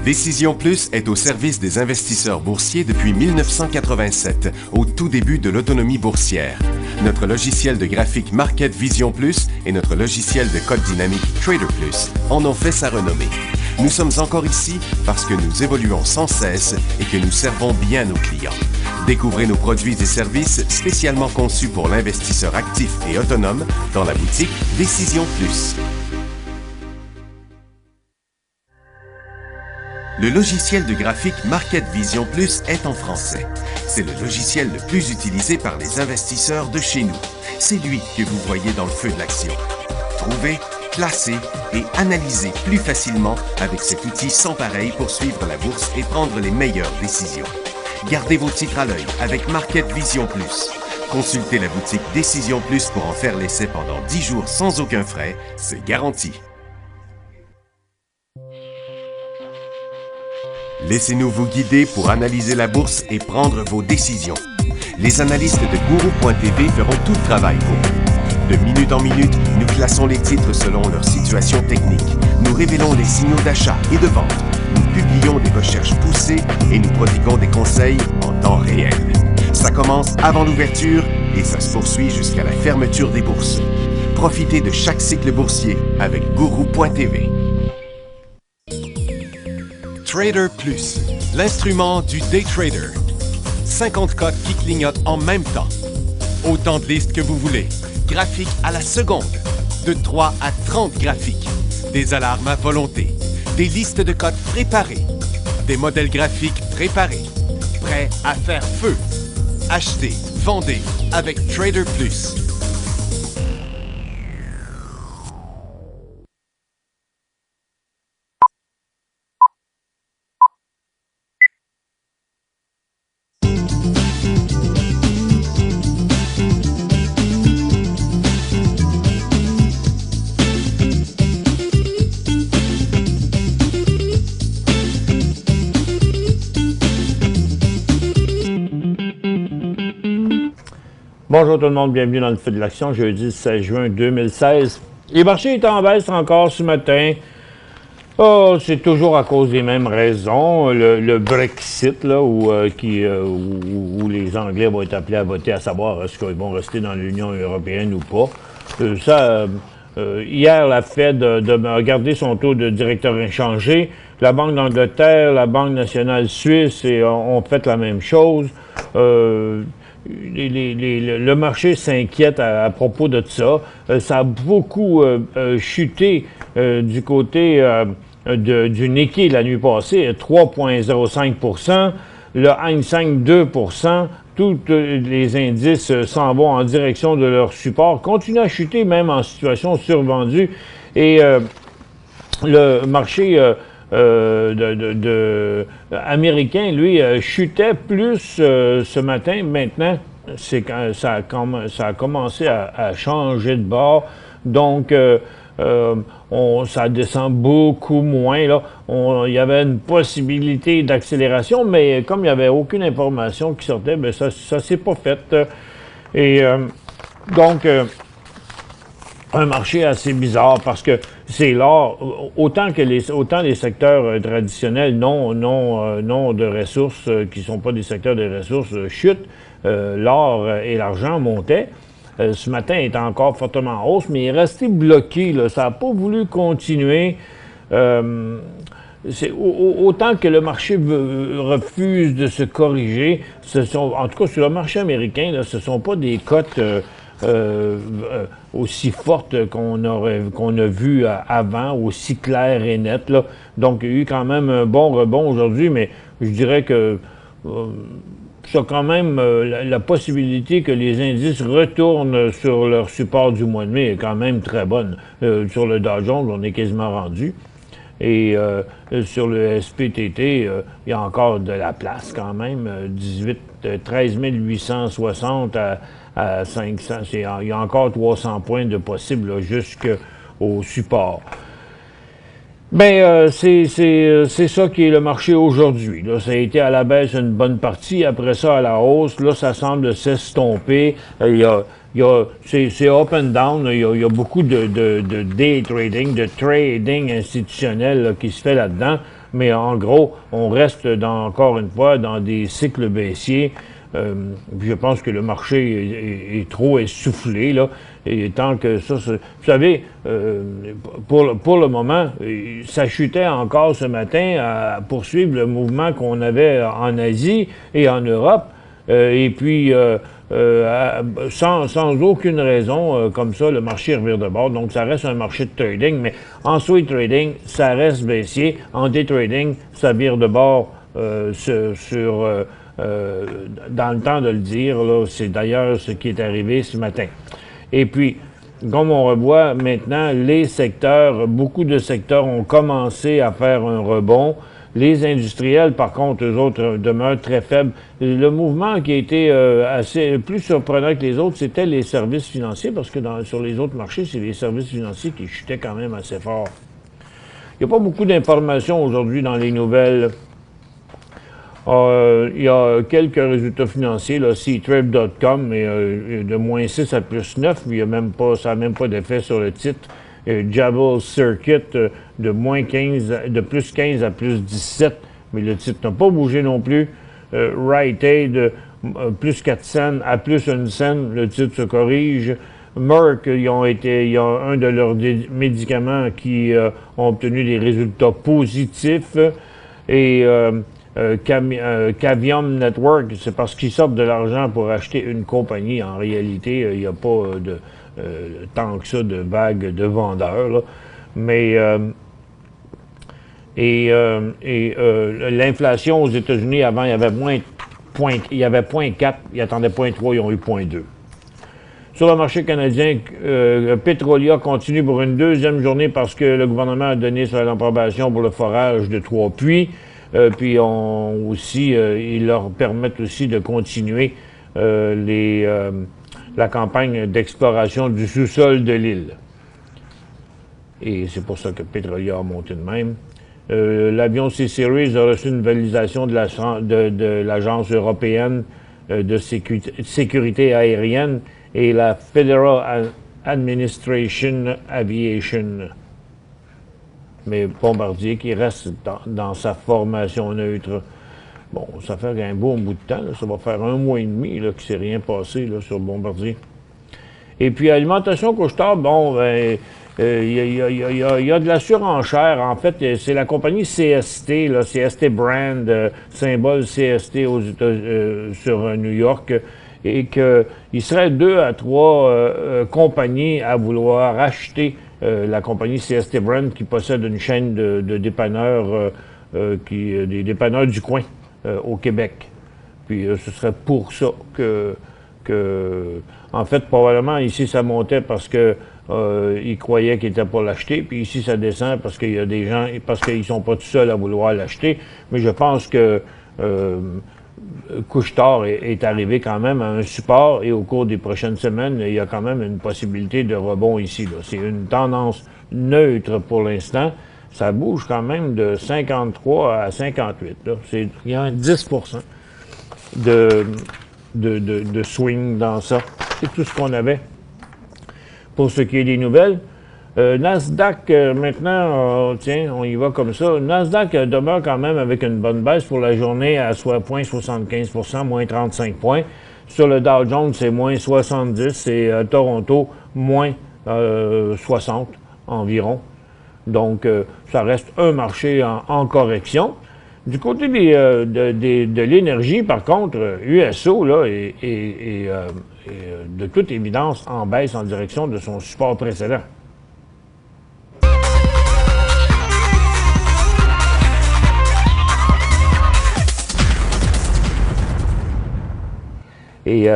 Décision Plus est au service des investisseurs boursiers depuis 1987, au tout début de l'autonomie boursière. Notre logiciel de graphique Market Vision Plus et notre logiciel de code dynamique Trader Plus en ont fait sa renommée. Nous sommes encore ici parce que nous évoluons sans cesse et que nous servons bien nos clients. Découvrez nos produits et services spécialement conçus pour l'investisseur actif et autonome dans la boutique Décision Plus. Le logiciel de graphique Market Vision Plus est en français. C'est le logiciel le plus utilisé par les investisseurs de chez nous. C'est lui que vous voyez dans le feu de l'action. Trouvez, classez et analysez plus facilement avec cet outil sans pareil pour suivre la bourse et prendre les meilleures décisions. Gardez vos titres à l'œil avec Market Vision Plus. Consultez la boutique Décision Plus pour en faire l'essai pendant 10 jours sans aucun frais, c'est garanti. Laissez-nous vous guider pour analyser la bourse et prendre vos décisions. Les analystes de Guru.tv feront tout le travail pour vous. De minute en minute, nous classons les titres selon leur situation technique. Nous révélons les signaux d'achat et de vente. Nous publions des recherches poussées et nous prodiguons des conseils en temps réel. Ça commence avant l'ouverture et ça se poursuit jusqu'à la fermeture des bourses. Profitez de chaque cycle boursier avec Guru.tv. Trader Plus, l'instrument du day trader. 50 cotes qui clignotent en même temps. Autant de listes que vous voulez. Graphiques à la seconde. De 3 à 30 graphiques. Des alarmes à volonté. Des listes de cotes préparées. Des modèles graphiques préparés. Prêts à faire feu. Achetez, vendez avec Trader Plus. Bonjour tout le monde, bienvenue dans le feu de l'action, jeudi 16 juin 2016. Les marchés étaient en baisse encore ce matin. Oh, c'est toujours à cause des mêmes raisons. Le Brexit, là, où les Anglais vont être appelés à voter, à savoir est-ce qu'ils vont rester dans l'Union européenne ou pas. Hier, la Fed a gardé son taux de directeur inchangé. La Banque d'Angleterre, la Banque nationale suisse ont fait la même chose. Le marché s'inquiète à propos de ça. Ça a beaucoup chuté du côté du Nikkei la nuit passée, 3,05 %, le Hang Seng 2 %. Tous les indices s'en vont en direction de leur support, continuent à chuter même en situation survendue. Et le marché américain, lui, chutait plus ce matin. Maintenant, c'est quand ça a commencé à changer de bord. Donc, ça descend beaucoup moins. Là. Il y avait une possibilité d'accélération, mais comme il n'y avait aucune information qui sortait, bien, ça s'est pas fait. Et donc, un marché assez bizarre parce que c'est l'or, autant les secteurs traditionnels non de ressources, qui ne sont pas des secteurs de ressources, chutent. L'or et l'argent montaient. Ce matin, il est encore fortement en hausse, mais il est resté bloqué. Là. Ça n'a pas voulu continuer. Autant que le marché refuse de se corriger, en tout cas sur le marché américain, là, ce ne sont pas des cotes aussi fortes qu'on a vu avant, aussi claires et nettes. Là. Donc, il y a eu quand même un bon rebond aujourd'hui, mais je dirais que ça a quand même la possibilité que les indices retournent sur leur support du mois de mai est quand même très bonne. Sur le Dow Jones, on est quasiment rendu. Et sur le SPTT, il y a encore de la place quand même. 13 860 à 500. Il y a encore 300 points de possible jusqu'au support. Bien, c'est ça qui est le marché aujourd'hui. Là, ça a été à la baisse une bonne partie, après ça à la hausse. Là, ça semble s'estomper. C'est up and down. Il y a beaucoup de day trading, de trading institutionnel là, qui se fait là-dedans. Mais en gros, on reste encore une fois dans des cycles baissiers. Puis je pense que le marché est trop essoufflé, là. Et tant que ça, vous savez, pour le moment, ça chutait encore ce matin à poursuivre le mouvement qu'on avait en Asie et en Europe. Et puis, sans aucune raison, comme ça, le marché revire de bord. Donc, ça reste un marché de trading, mais en swing trading, ça reste baissier. En day trading, ça vire de bord dans le temps de le dire. C'est d'ailleurs ce qui est arrivé ce matin. Et puis, comme on revoit maintenant, beaucoup de secteurs ont commencé à faire un rebond. Les industriels, par contre, eux autres, demeurent très faibles. Le mouvement qui a été plus surprenant que les autres, c'était les services financiers, parce que sur les autres marchés, c'est les services financiers qui chutaient quand même assez fort. Il n'y a pas beaucoup d'informations aujourd'hui dans les nouvelles. Il y a quelques résultats financiers, là, ctrip.com, de moins 6 à plus 9, mais ça n'a même pas d'effet sur le titre. Jabal Circuit de plus 15 à plus 17, mais le titre n'a pas bougé non plus. Rite Aid, plus 4 cents à plus 1 cent, le titre se corrige. Merck, il y a un de leurs médicaments qui ont obtenu des résultats positifs. Et Cavium Network, c'est parce qu'ils sortent de l'argent pour acheter une compagnie. En réalité, il n'y a pas tant que ça de vagues de vendeurs, là. Mais l'inflation aux États-Unis, avant, il y avait 0,4, ils attendaient 0,3, ils ont eu 0,2. Sur le marché canadien, Petrolia continue pour une deuxième journée parce que le gouvernement a donné son approbation pour le forage de 3 puits. Puis ils leur permettent aussi de continuer la campagne d'exploration du sous-sol de l'île. Et c'est pour ça que Petrolia a monté de même. L'avion C-Series a reçu une validation de l'Agence européenne de sécurité aérienne et la Federal Administration Aviation. Mais Bombardier qui reste dans sa formation neutre. Bon, ça fait un bon bout de temps, là. Ça va faire 1 mois et demi là, qu'il ne s'est rien passé là, sur Bombardier. Et puis, Alimentation Couche-Tard, bon, il y a de la surenchère. En fait, c'est la compagnie CST, là, CST Brand, symbole CST sur New York, et qu'il serait 2 à 3 compagnies à vouloir acheter la compagnie CST Brand qui possède une chaîne de dépanneurs, des dépanneurs du coin au Québec. Puis ce serait pour ça en fait, probablement ici ça montait parce que ils croyaient qu'ils étaient pour l'acheter, puis ici ça descend parce qu'il y a des gens, parce qu'ils sont pas tout seuls à vouloir l'acheter. Mais je pense que Couche-Tard est arrivé quand même à un support et au cours des prochaines semaines, il y a quand même une possibilité de rebond ici, là. C'est une tendance neutre pour l'instant. Ça bouge quand même de 53 à 58. Là. Il y a 10 de swing dans ça. C'est tout ce qu'on avait. Pour ce qui est des nouvelles, Nasdaq, maintenant, tiens, on y va comme ça. Nasdaq demeure quand même avec une bonne baisse pour la journée à 0,75 moins 35 points. Sur le Dow Jones, c'est moins 70 et Toronto, moins 60 environ. Donc, ça reste un marché en correction. Du côté de l'énergie, par contre, USO là, est de toute évidence en baisse en direction de son support précédent. Et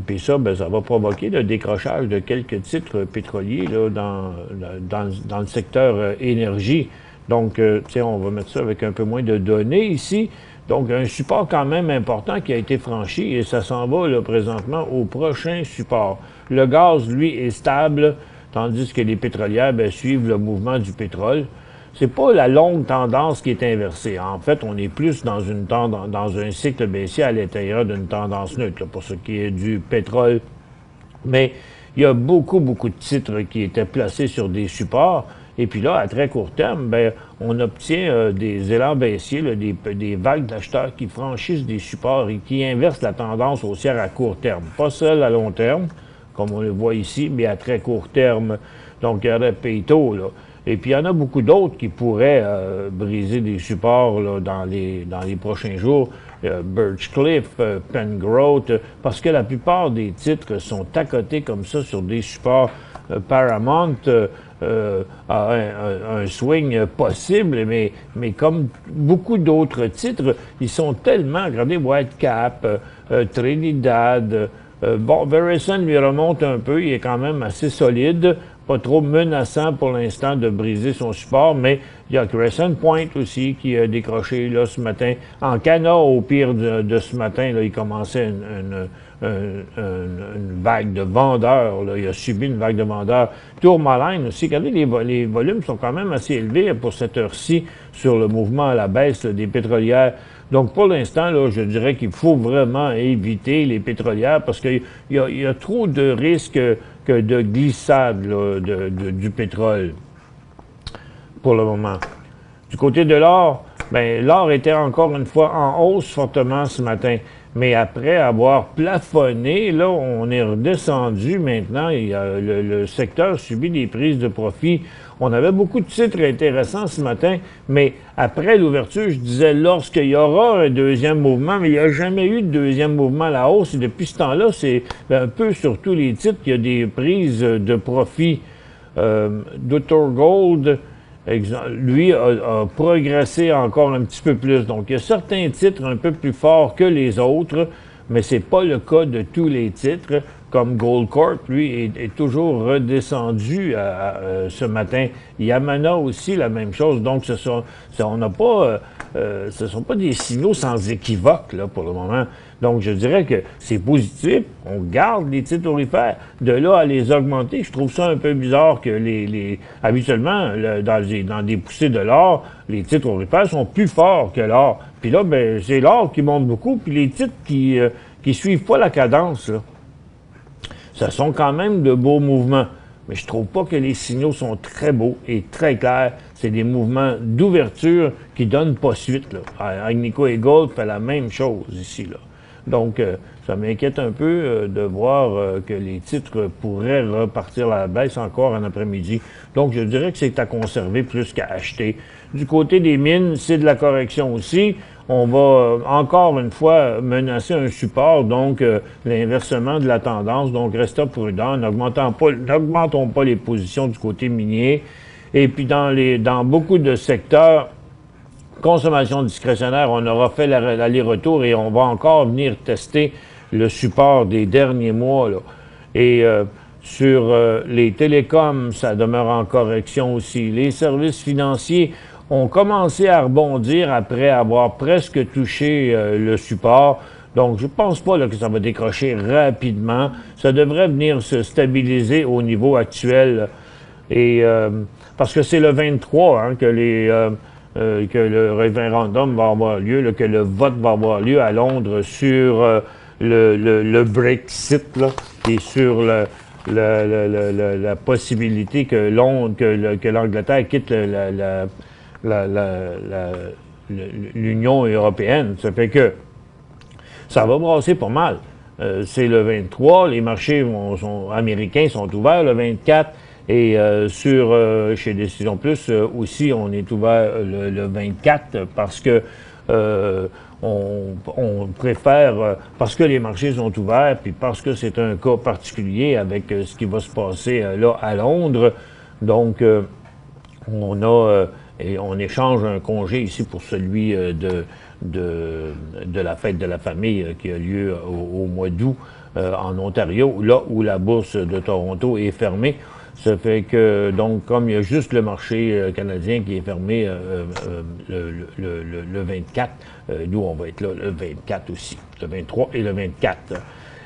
puis ça, ben, ça va provoquer le décrochage de quelques titres pétroliers là, dans le secteur énergie. Donc, on va mettre ça avec un peu moins de données ici. Donc, un support quand même important qui a été franchi et ça s'en va là, présentement au prochain support. Le gaz, lui, est stable, tandis que les pétrolières suivent le mouvement du pétrole. C'est pas la longue tendance qui est inversée. En fait, on est plus dans un cycle baissier à l'intérieur d'une tendance neutre, là, pour ce qui est du pétrole. Mais il y a beaucoup de titres qui étaient placés sur des supports Et puis là, à très court terme, ben, on obtient des élans baissiers, là, des vagues d'acheteurs qui franchissent des supports et qui inversent la tendance haussière à court terme. Pas seul à long terme, comme on le voit ici, mais à très court terme. Donc, il y aurait Peyto, là. Et puis, il y en a beaucoup d'autres qui pourraient briser des supports là, dans les prochains jours. Birchcliff, Pengrowth, parce que la plupart des titres sont accotés comme ça sur des supports. Paramount a un swing possible, mais comme beaucoup d'autres titres, ils sont tellement, regardez, Whitecap, Trinidad, bon, Verizon lui remonte un peu, il est quand même assez solide, pas trop menaçant pour l'instant de briser son support, mais il y a Crescent Point aussi qui a décroché là ce matin. En Cana, au pire de ce matin, là, il commençait une vague de vendeurs. Là. Il a subi une vague de vendeurs. Tourmaline aussi. Regardez, les volumes sont quand même assez élevés pour cette heure-ci sur le mouvement à la baisse là, des pétrolières. Donc, pour l'instant, là, je dirais qu'il faut vraiment éviter les pétrolières parce qu'il y a trop de risques que de glissade là, du pétrole pour le moment. Du côté de l'or, ben, l'or était encore une fois en hausse fortement ce matin. Mais après avoir plafonné, là, on est redescendu maintenant. Le secteur subit des prises de profit. On avait beaucoup de titres intéressants ce matin, mais après l'ouverture, je disais, lorsqu'il y aura un deuxième mouvement, mais il n'y a jamais eu de deuxième mouvement à la hausse. Et depuis ce temps-là, c'est un peu sur tous les titres qu'il y a des prises de profit. Dr. Gold, lui, a progressé encore un petit peu plus. Donc, il y a certains titres un peu plus forts que les autres, mais c'est pas le cas de tous les titres. Comme Goldcorp, lui, est toujours redescendu ce matin. Yamana aussi, la même chose. Donc, on n'a pas, ce ne sont pas des signaux sans équivoque là, pour le moment. Donc, je dirais que c'est positif. On garde les titres aurifères. De là à les augmenter, je trouve ça un peu bizarre que habituellement, dans des poussées de l'or, les titres aurifères sont plus forts que l'or. Puis là, ben, c'est l'or qui monte beaucoup, puis les titres qui suivent pas la cadence, là. Ce sont quand même de beaux mouvements, mais je trouve pas que les signaux sont très beaux et très clairs. C'est des mouvements d'ouverture qui donnent pas suite, là. Agnico et Gold fait la même chose ici, là. Donc, ça m'inquiète un peu de voir que les titres pourraient repartir à la baisse encore en après-midi. Donc, je dirais que c'est à conserver plus qu'à acheter. Du côté des mines, c'est de la correction aussi. On va encore une fois menacer un support, donc l'inversement de la tendance. Donc, restons prudents, n'augmentons pas les positions du côté minier. Et puis, dans beaucoup de secteurs, consommation discrétionnaire, on aura fait l'aller-retour et on va encore venir tester le support des derniers mois, là. Et sur les télécoms, ça demeure en correction aussi. Les services financiers ont commencé à rebondir après avoir presque touché le support. Donc, je pense pas là, que ça va décrocher rapidement. Ça devrait venir se stabiliser au niveau actuel. Et parce que c'est le 23 hein, que le référendum va avoir lieu, là, que le vote va avoir lieu à Londres sur le Brexit, là, et sur la possibilité que l'Angleterre quitte l'Union européenne. Ça fait que ça va brasser pas mal. C'est le 23, les marchés américains sont ouverts le 24, et chez Décision Plus aussi, on est ouvert le 24 parce que on préfère, parce que les marchés sont ouverts, puis parce que c'est un cas particulier avec ce qui va se passer là à Londres. Donc, et on échange un congé ici pour celui de la fête de la famille qui a lieu au mois d'août en Ontario, là où la bourse de Toronto est fermée. Ça fait que, donc, comme il y a juste le marché canadien qui est fermé le 24, nous, on va être là le 24 aussi, le 23 et le 24.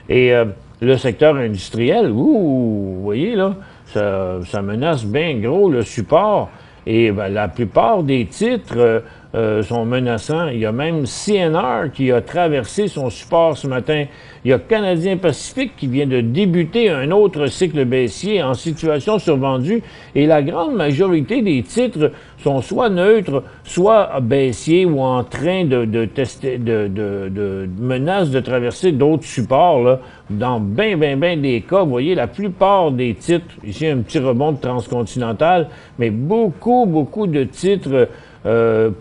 Et le secteur industriel, vous voyez, là, ça menace bien gros le support. Et ben, la plupart des titres sont menaçants. Il y a même CNR qui a traversé son support ce matin. Il y a Canadien Pacifique qui vient de débuter un autre cycle baissier en situation survendue. Et la grande majorité des titres sont soit neutres, soit baissiers ou en train de tester, de menaces de traverser d'autres supports. Là. Dans bien des cas, vous voyez, la plupart des titres, ici un petit rebond de transcontinental, mais beaucoup de titres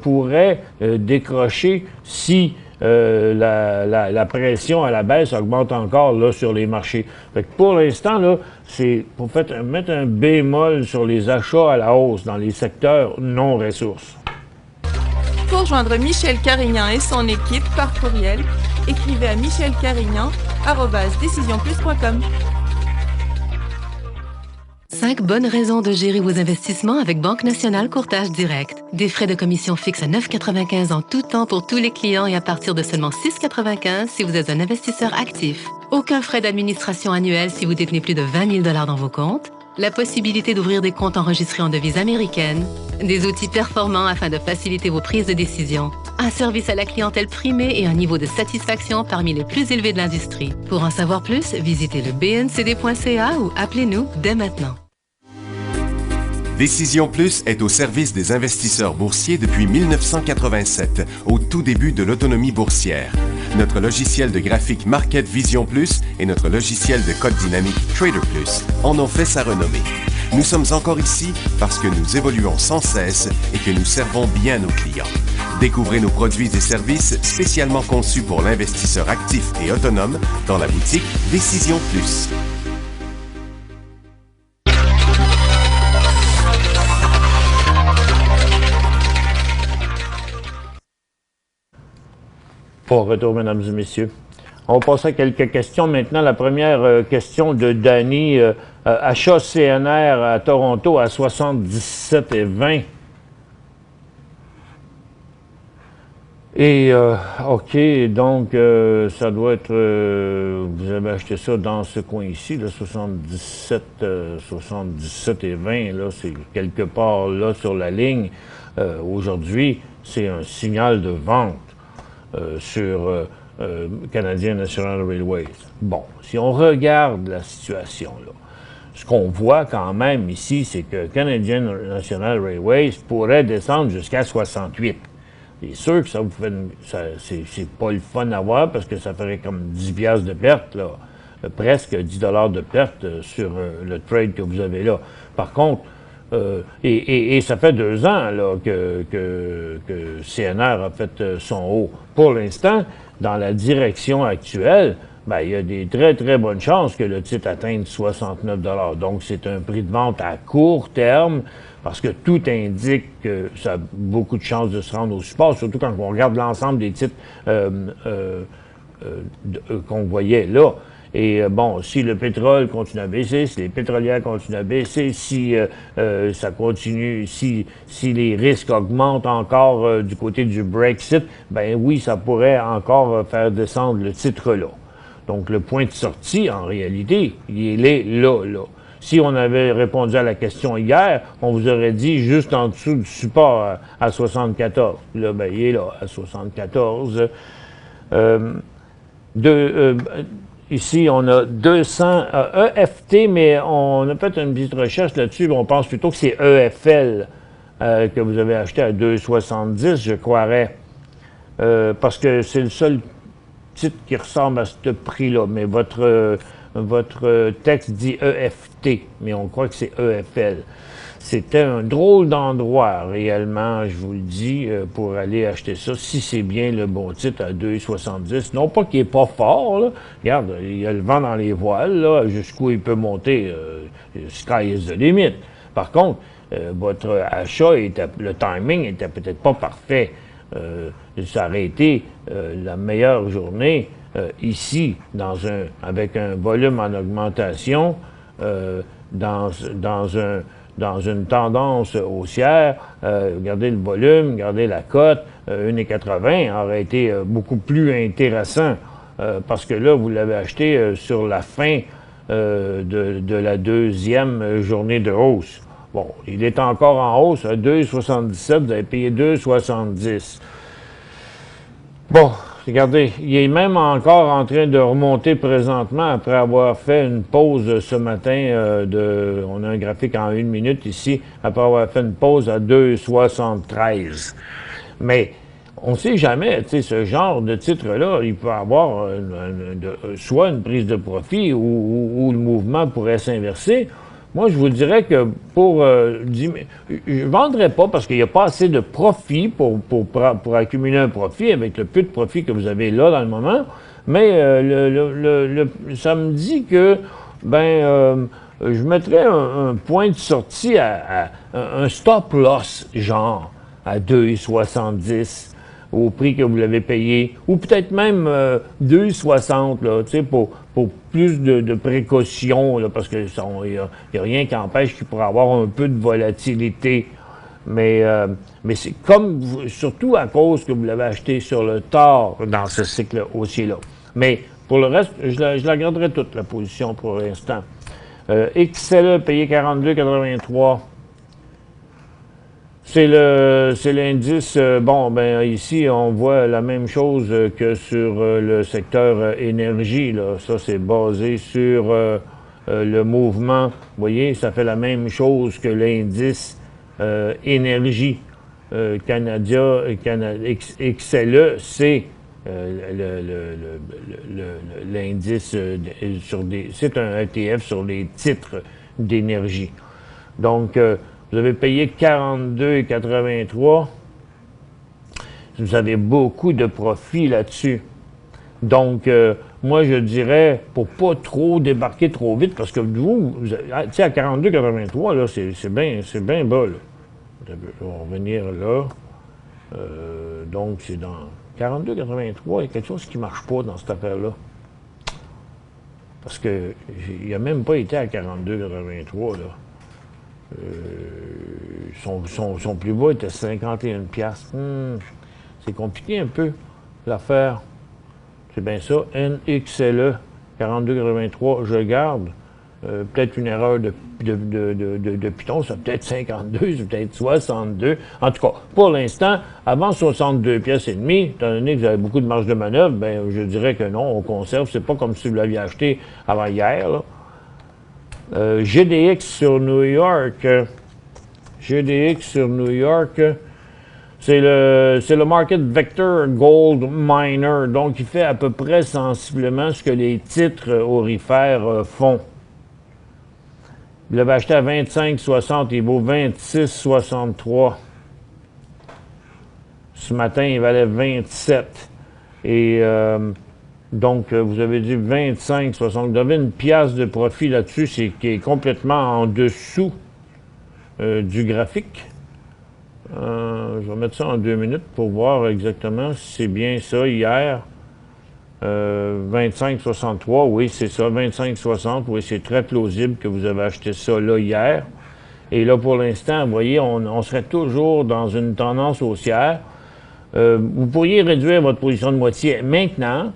pourrait décrocher si la pression à la baisse augmente encore là, sur les marchés. Fait que pour l'instant, là, c'est pour mettre un bémol sur les achats à la hausse dans les secteurs non ressources. Pour joindre Michel Carignan et son équipe par courriel, écrivez à michelcarignan@decisionplus.com. 5 bonnes raisons de gérer vos investissements avec Banque Nationale Courtage Direct. Des frais de commission fixes à 9,95 en tout temps pour tous les clients et à partir de seulement 6,95 si vous êtes un investisseur actif. Aucun frais d'administration annuel si vous détenez plus de 20 000 $ dans vos comptes. La possibilité d'ouvrir des comptes enregistrés en devise américaine. Des outils performants afin de faciliter vos prises de décision. Un service à la clientèle primé et un niveau de satisfaction parmi les plus élevés de l'industrie. Pour en savoir plus, visitez le bncd.ca ou appelez-nous dès maintenant. Décision Plus est au service des investisseurs boursiers depuis 1987, au tout début de l'autonomie boursière. Notre logiciel de graphique Market Vision Plus et notre logiciel de code dynamique Trader Plus en ont fait sa renommée. Nous sommes encore ici parce que nous évoluons sans cesse et que nous servons bien nos clients. Découvrez nos produits et services spécialement conçus pour l'investisseur actif et autonome dans la boutique Décision Plus. Bon retour, mesdames et messieurs. On va passer à quelques questions. Maintenant, la première question de Danny. Achat CNR à Toronto à 77,20. Et, OK, donc, ça doit être... vous avez acheté ça dans ce coin ici, là, 77,20, là, c'est quelque part là sur la ligne. Aujourd'hui, c'est un signal de vente. Sur Canadian National Railways. Bon, si on regarde la situation, là, ce qu'on voit quand même ici, c'est que Canadian National Railways pourrait descendre jusqu'à 68. C'est sûr que ça vous fait c'est pas le fun à voir parce que ça ferait comme 10 piastres de perte, là, presque 10 $ de perte sur le trade que vous avez là. Par contre, et ça fait 2 ans là, que CNR a fait son haut. Pour l'instant, dans la direction actuelle, ben, il y a des très bonnes chances que le titre atteigne 69 $. Donc, c'est un prix de vente à court terme parce que tout indique que ça a beaucoup de chances de se rendre au support, surtout quand on regarde l'ensemble des titres qu'on voyait là. Et bon, si le pétrole continue à baisser, si les pétrolières continuent à baisser, si ça continue, si les risques augmentent encore du côté du Brexit, ben oui, ça pourrait encore faire descendre le titre là. Donc le point de sortie, en réalité, il est là. Si on avait répondu à la question hier, on vous aurait dit juste en dessous du support à 74. Là, ben il est là, à 74. Ici, on a 200 EFT, mais on a fait une petite recherche là-dessus. On pense plutôt que c'est EFL que vous avez acheté à 2,70, je croirais. Parce que c'est le seul titre qui ressemble à ce prix-là. Mais votre texte dit EFT, mais on croit que c'est EFL. C'était un drôle d'endroit, réellement, je vous le dis, pour aller acheter ça, si c'est bien le bon titre à 2,70. Non pas qu'il n'est pas fort, là. Regarde, il y a le vent dans les voiles, là, jusqu'où il peut monter. Sky is the limit. Par contre, votre achat, le timing était peut-être pas parfait. Ça aurait été la meilleure journée ici, avec un volume en augmentation, dans une tendance haussière, regardez le volume, regardez la cote, 1,80 aurait été beaucoup plus intéressant parce que là, vous l'avez acheté sur la fin de la deuxième journée de hausse. Bon, il est encore en hausse à 2,77, vous avez payé 2,70. Bon, regardez, il est même encore en train de remonter présentement après avoir fait une pause ce matin on a un graphique en 1 minute ici, après avoir fait une pause à 2,73. Mais on ne sait jamais, tu sais, ce genre de titre-là, il peut avoir soit une prise de profit ou le mouvement pourrait s'inverser. Moi, je vous dirais que je ne vendrais pas parce qu'il n'y a pas assez de profit pour accumuler un profit avec le peu de profit que vous avez là dans le moment. Mais ça me dit que, je mettrais un point de sortie à un stop loss, genre, à 2,70 au prix que vous l'avez payé, ou peut-être même 2,60, là, tu sais, pour plus de précautions, là, parce que il y a rien qui empêche qu'il pourrait avoir un peu de volatilité. Mais c'est comme, surtout à cause que vous l'avez acheté sur le tard dans ce cycle haussier-là. Mais pour le reste, je la garderai toute, la position, pour l'instant. XLE payé 42,83. C'est l'indice, ici, on voit la même chose que sur le secteur énergie, là. Ça, c'est basé sur le mouvement. Vous voyez, ça fait la même chose que l'indice énergie XLE, c'est l'indice c'est un ETF sur les titres d'énergie. Donc, vous avez payé 42,83. Vous avez beaucoup de profit là-dessus. Donc, moi, je dirais, pour pas trop débarquer trop vite, parce que vous tu sais, à 42,83, là, c'est bien bas, là. On va revenir là. Donc, c'est dans 42,83, il y a quelque chose qui ne marche pas dans cette affaire-là. Parce que il n'a même pas été à 42,83, là. Son plus bas était 51 piastres. C'est compliqué un peu, l'affaire. C'est bien ça. NXLE, 42,83, je garde. Peut-être une erreur de Python, c'est peut-être 52, c'est peut-être 62. En tout cas, pour l'instant, avant 62 pièces et demie, étant donné que vous avez beaucoup de marge de manœuvre, ben je dirais que non, on conserve. C'est pas comme si vous l'aviez acheté avant hier, là. GDX sur New York. GDX sur New York, c'est le Market Vector Gold Miner. Donc, il fait à peu près sensiblement ce que les titres aurifères font. Vous l'avez acheté à 25,60, il vaut 26,63. Ce matin, il valait 27. Et donc, vous avez dit 25,60. Vous avez une pièce de profit là-dessus, qui est complètement en dessous du graphique. Je vais mettre ça en 2 minutes pour voir exactement si c'est bien ça hier. 25,63, oui, c'est ça, 25,60, oui, c'est très plausible que vous avez acheté ça là hier. Et là, pour l'instant, vous voyez, on serait toujours dans une tendance haussière. Vous pourriez réduire votre position de moitié maintenant,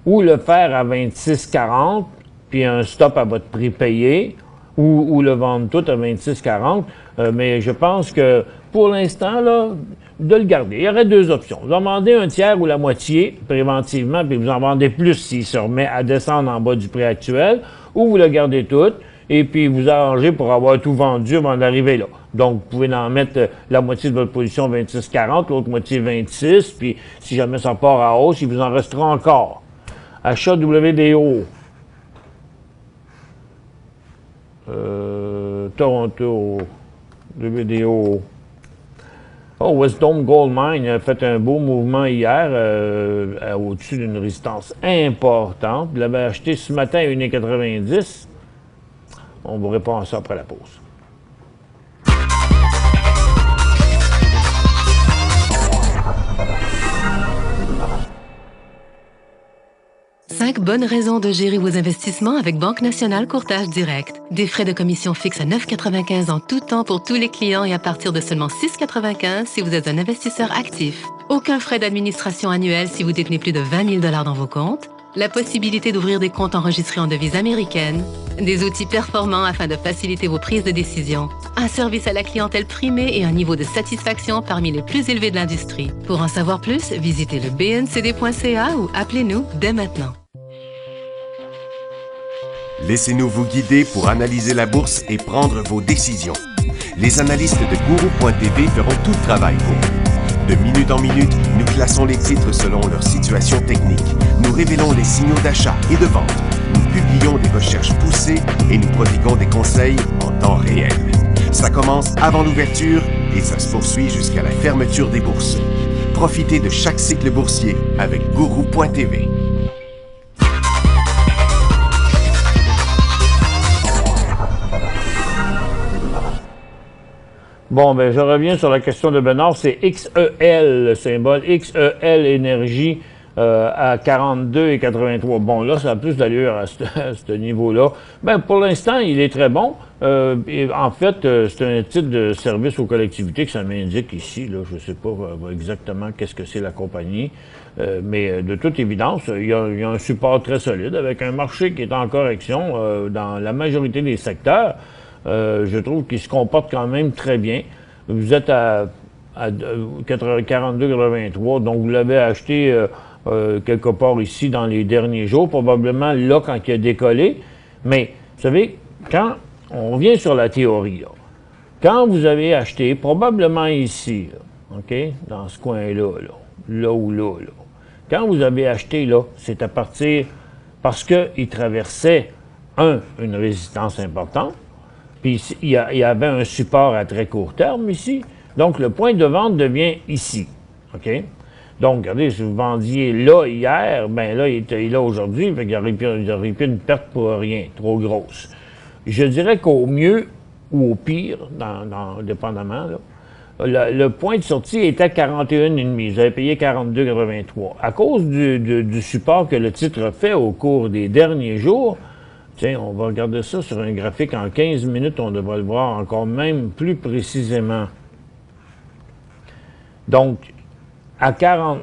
ou le faire à 26,40, puis un stop à votre prix payé, ou le vendre tout à 26,40. Mais je pense que, pour l'instant, là, de le garder. Il y aurait 2 options. Vous en vendez un tiers ou la moitié, préventivement, puis vous en vendez plus s'il se remet à descendre en bas du prix actuel, ou vous le gardez tout, et puis vous arrangez pour avoir tout vendu avant d'arriver là. Donc, vous pouvez en mettre la moitié de votre position 26,40, l'autre moitié 26, puis si jamais ça part à hausse, il vous en restera encore. Achat WDO. Toronto. WDO. Oh, West Dome Gold Mine a fait un beau mouvement hier au-dessus d'une résistance importante. Vous l'avez acheté ce matin à 1,90. On vous répond à ça après la pause. Cinq bonnes raisons de gérer vos investissements avec Banque Nationale Courtage Direct. Des frais de commission fixes à 9,95 en tout temps pour tous les clients et à partir de seulement 6,95 si vous êtes un investisseur actif. Aucun frais d'administration annuel si vous détenez plus de 20 000 $ dans vos comptes. la possibilité d'ouvrir des comptes enregistrés en devises américaines, des outils performants afin de faciliter vos prises de décision, un service à la clientèle primé et un niveau de satisfaction parmi les plus élevés de l'industrie. Pour en savoir plus, visitez le bncd.ca ou appelez-nous dès maintenant. Laissez-nous vous guider pour analyser la bourse et prendre vos décisions. Les analystes de Guru.tv feront tout le travail pour vous. De minute en minute, nous classons les titres selon leur situation technique. Nous révélons les signaux d'achat et de vente. Nous publions des recherches poussées et nous prodiguons des conseils en temps réel. Ça commence avant l'ouverture et ça se poursuit jusqu'à la fermeture des bourses. Profitez de chaque cycle boursier avec Guru.tv. Bon, ben je reviens sur la question de Bernard. C'est XEL, le symbole XEL Énergie à 42,83. Bon, là, ça a plus d'allure à ce niveau-là. Ben, pour l'instant, il est très bon. En fait, c'est un titre de service aux collectivités que ça m'indique ici. Là, je ne sais pas exactement qu'est-ce que c'est la compagnie. Mais de toute évidence, il y a un support très solide avec un marché qui est en correction dans la majorité des secteurs. Je trouve qu'il se comporte quand même très bien. Vous êtes à 42,83, donc vous l'avez acheté quelque part ici dans les derniers jours, probablement là quand il a décollé. Mais, vous savez, quand on revient sur la théorie, là, quand vous avez acheté, probablement ici, là, OK, dans ce coin-là, là ou là, quand vous avez acheté là, c'est à partir, parce qu'il traversait, une résistance importante, puis il y avait un support à très court terme ici. Donc, le point de vente devient ici. OK? Donc, regardez, si vous vendiez là hier, bien là, il était là aujourd'hui, fait qu'il n'y aurait plus une perte pour rien, trop grosse. Je dirais qu'au mieux ou au pire, dépendamment, là, le point de sortie était 41,5. Vous avez payé 42,83. À cause du support que le titre fait au cours des derniers jours, tiens, on va regarder ça sur un graphique en 15 minutes, on devrait le voir encore même plus précisément. Donc, à 40,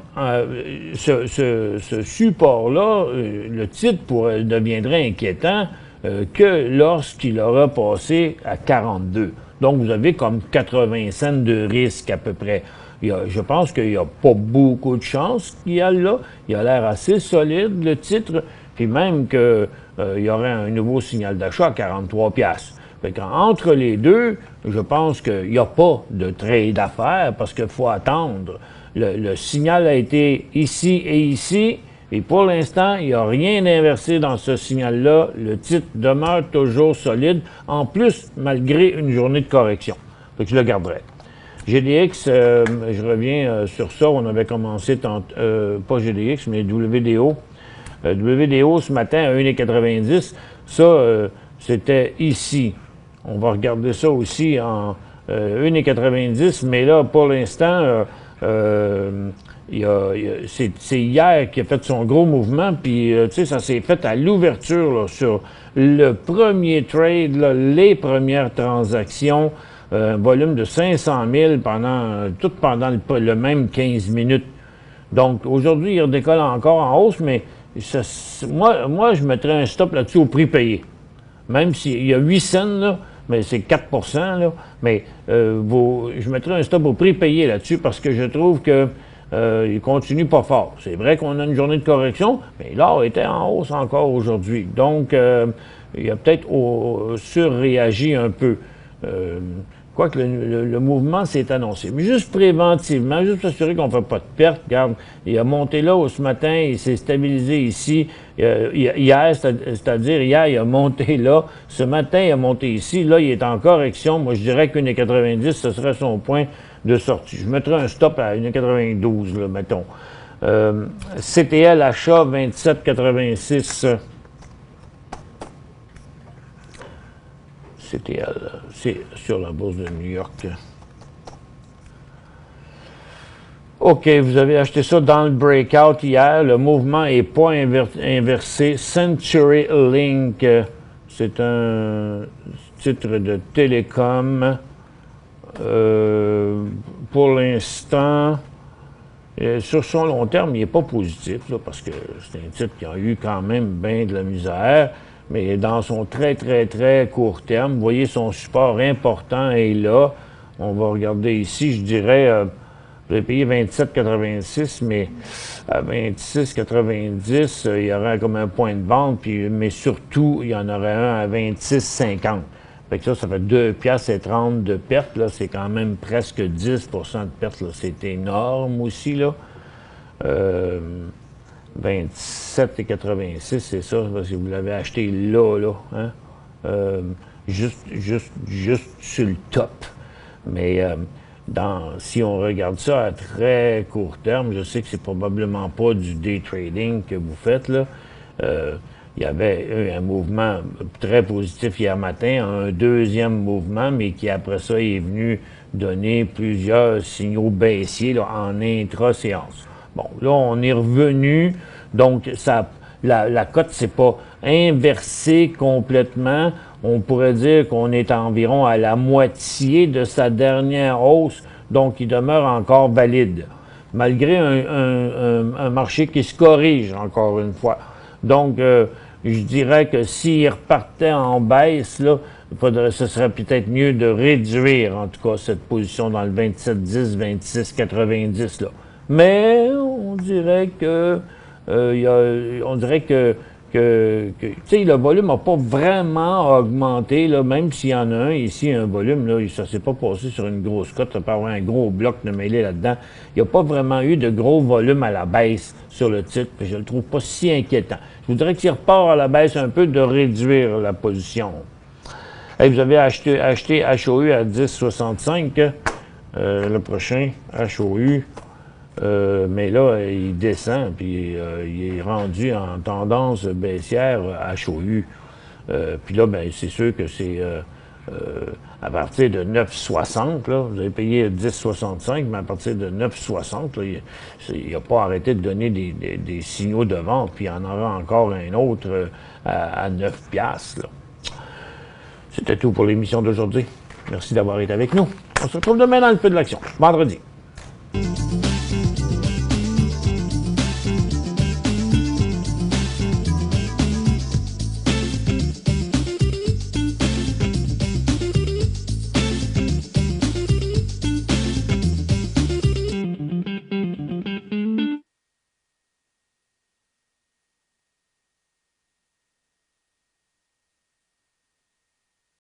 ce support-là, le titre deviendrait inquiétant que lorsqu'il aura passé à 42. Donc, vous avez comme 80 cents de risque à peu près. Je pense qu'il n'y a pas beaucoup de chance qu'il y a là. Il a l'air assez solide, le titre. Puis même qu'il y aurait un nouveau signal d'achat à 43 $. Fait qu'entre les deux, je pense qu'il n'y a pas de trade à faire parce qu'il faut attendre. Le signal a été ici et ici, et pour l'instant, il n'y a rien d'inversé dans ce signal-là. Le titre demeure toujours solide, en plus, malgré une journée de correction. Fait que je le garderai. GDX, je reviens sur ça, on avait commencé, pas GDX, mais WDO. WDO ce matin à 1,90. Ça, c'était ici. On va regarder ça aussi en 1,90, mais là, pour l'instant, c'est hier qu'il a fait son gros mouvement, puis tu sais, ça s'est fait à l'ouverture sur le premier trade, là, les premières transactions, volume de 500 000 pendant le même 15 minutes. Donc, aujourd'hui, il redécolle encore en hausse, mais moi, je mettrais un stop là-dessus au prix payé. Même s'il y a 8 cents, là, mais c'est 4 %, là, mais je mettrais un stop au prix payé là-dessus parce que je trouve que il continue pas fort. C'est vrai qu'on a une journée de correction, mais l'or était en hausse encore aujourd'hui. Donc, il a peut-être surréagi un peu. Quoique le mouvement s'est annoncé. Mais juste préventivement, juste pour s'assurer qu'on ne fait pas de perte. Regarde, il a monté là ce matin, il s'est stabilisé ici. Hier, c'est-à-dire hier, il a monté là. Ce matin, il a monté ici. Là, il est en correction. Moi, je dirais qu'une 90, ce serait son point de sortie. Je mettrais un stop à 1,92, là, mettons. CTL achat 27,86. CTL, c'est sur la bourse de New York. OK, vous avez acheté ça dans le breakout hier. Le mouvement n'est pas inversé. Century Link, c'est un titre de télécom. Pour l'instant, Sur son long terme, il n'est pas positif, là, parce que c'est un titre qui a eu quand même bien de la misère. Mais dans son très, très, très court terme, vous voyez, son support important est là. On va regarder ici, je dirais, vous avez payé 27,86, mais à 26,90, il y aurait comme un point de vente, mais surtout, il y en aurait un à 26,50. Fait que ça fait 2,30 de perte, là. C'est quand même presque 10 de perte, là. C'est énorme aussi, là. 27,86, c'est ça, parce que vous l'avez acheté là, hein? Juste sur le top. Mais si on regarde ça à très court terme, je sais que c'est probablement pas du day trading que vous faites, là. Il y avait eu un mouvement très positif hier matin, un deuxième mouvement, mais qui après ça est venu donner plusieurs signaux baissiers là, en intra-séance. Bon, là, on est revenu, donc la cote s'est pas inversée complètement. On pourrait dire qu'on est environ à la moitié de sa dernière hausse, donc il demeure encore valide, malgré un marché qui se corrige, encore une fois. Donc, je dirais que s'il repartait en baisse, là, ce serait peut-être mieux de réduire, en tout cas, cette position dans le 27,10, 26,90, là. Mais on dirait que tu sais, le volume n'a pas vraiment augmenté, là, même s'il y en a un ici, un volume, là, ça s'est pas passé sur une grosse cote, ça peut avoir un gros bloc de mêlé là-dedans. Il n'y a pas vraiment eu de gros volume à la baisse sur le titre, puis je le trouve pas si inquiétant. Je voudrais qu'il repart à la baisse un peu, de réduire la position. Hey, vous avez acheté HOU à 10,65, le prochain HOU. Mais là, il descend, puis il est rendu en tendance baissière à HOU. Puis là, ben, c'est sûr que c'est à partir de 9,60, là, vous avez payé 10,65, mais à partir de 9,60, il n'a pas arrêté de donner des signaux de vente, puis il y en aura encore un autre à 9 piastres, là. C'était tout pour l'émission d'aujourd'hui. Merci d'avoir été avec nous. On se retrouve demain dans le feu de l'action, vendredi.